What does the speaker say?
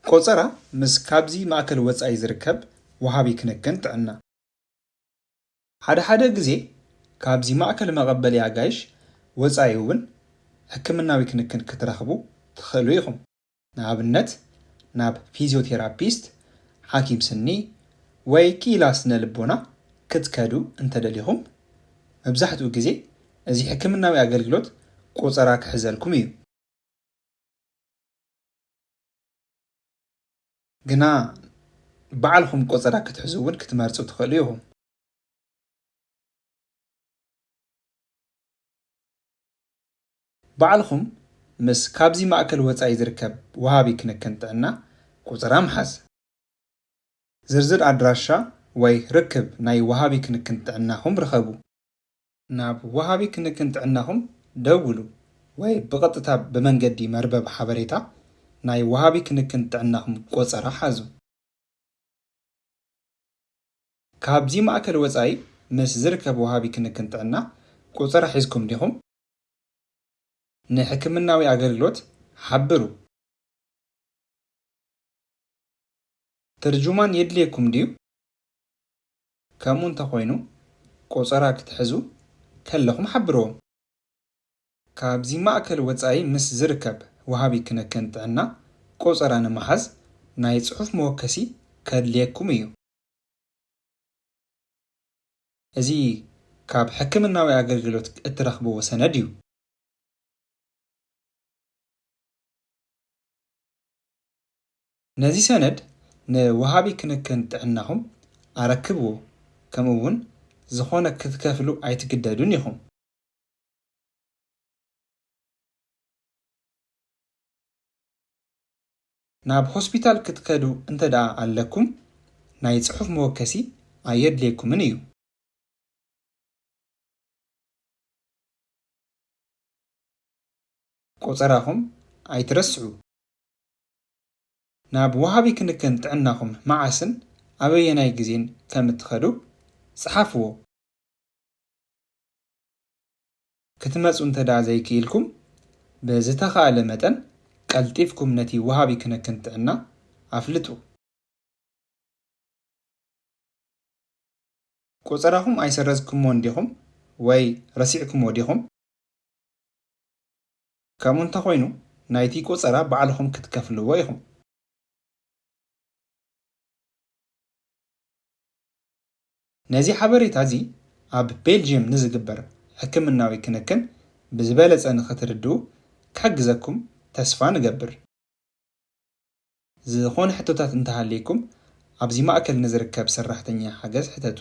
ቆፀራ ምስ ካብዚ ማእከል ወፃኢ ዝርከብ ወሃቢ ክንክን ጥዕና ሓደ ግዜ ካብዚ ማእከል መቐበሊ ኣጋይሽ ወፃኢ እውን ሕክምናዊ ክንክን ክትረኽቡ ትኽእሉ ኢኹም። ንኣብነት ናብ ፊዚዮቴራፒስት፣ ሓኪም ስኒ ወይ ኪላ ስነ ልቦና ክትከዱ እንተደሊኹም መብዛሕትኡ ግዜ እዚ ሕክምናዊ ኣገልግሎት ቆፀራ ክሕዘልኩም እዩ። ግና ባዕልኩም ቆፀራ ክትሕዙ እውን ክትመርፁ ትኽእሉ ኢኹም። ባዕልኩም ምስ ካብዚ ማእከል ወፃኢ ዝርከብ ወሃቢ ክንክን ጥዕና ቆፀራ ምሓዝ። ዝርዝር ኣድራሻ ወይ ርክብ ናይ ወሃቢ ክንክን ጥዕናኹም ርከቡ። ናብ ወሃቢ ክንክን ጥዕናኹም ደውሉ ወይ ብቐጥታ ብመንገዲ መርበብ ሓበሬታ ናይ ወሃቢ ክንክን ጥዕናኹም ቆፀራ ሓዙ። ካብዚ ማእከል ወፃኢ ምስ ዝርከብ ወሃቢ ክንክን ጥዕና ቆፀራ ሒዝኩም ዲኹም? ንሕክምናዊ ኣገልግሎት ሓብሩ። ትርጁማን የድልየኩም ድዩ? ከምኡ እንተኾይኑ ቆፀራ ክትሕዙ ከለኹም ሓብርዎም። ካብዚ ማእከል ወፃኢ ምስ ዝርከብ ወሃቢ ክንክን ጥዕና ቆፀራ ንምሓዝ ናይ ጽሑፍ መወከሲ ከድልየኩም እዩ። እዚ ካብ ሕክምናዊ ኣገልግሎት እትረኽብዎ ሰነድ እዩ። ነዚ ሰነድ ንወሃቢ ክንክን ጥዕናኹም ኣረክብዎ። ከምኡ እውን ዝኾነ ክትከፍሉ ኣይትግደዱን ኢኹም። ናብ ሆስፒታል ክትከዱ እንተደኣ ኣለኩም ናይ ጽሑፍ መወከሲ ኣየድልየኩምን እዩ። ቆፀራኹም ኣይትረስዑ። ናብ ወሃቢ ክንክን ጥዕናኹም መዓስን ኣበየናይ ግዜን ከም እትኸዱ ፀሓፍዎ። ክትመፁ እንተደኣ ዘይክኢልኩም ብዝተኻእለ መጠን ቀልጢፍኩም ነቲ ወሃቢ ክንክን ጥዕና ኣፍልጡ። ቆፀራኹም ኣይሰረዝኩምዎን ዲኹም ወይ ረሲዕኩምዎ ዲኹም? ከምኡ እንተኾይኑ ናይቲ ቆፀራ ባዕልኹም ክትከፍልዎ ኢኹም። ነዚ ሓበሬታ እዚ ኣብ ቤልጅየም ንዝግበር ሕክምናዊ ክንክን ብዝበለፀ ንኽትርድኡ ክሕግዘኩም ተስፋ ንገብር። ዝኾነ ሕቶታት እንተሃልየኩም ኣብዚ ማእከል ንዝርከብ ሰራሕተኛ ሓገዝ ሕተቱ።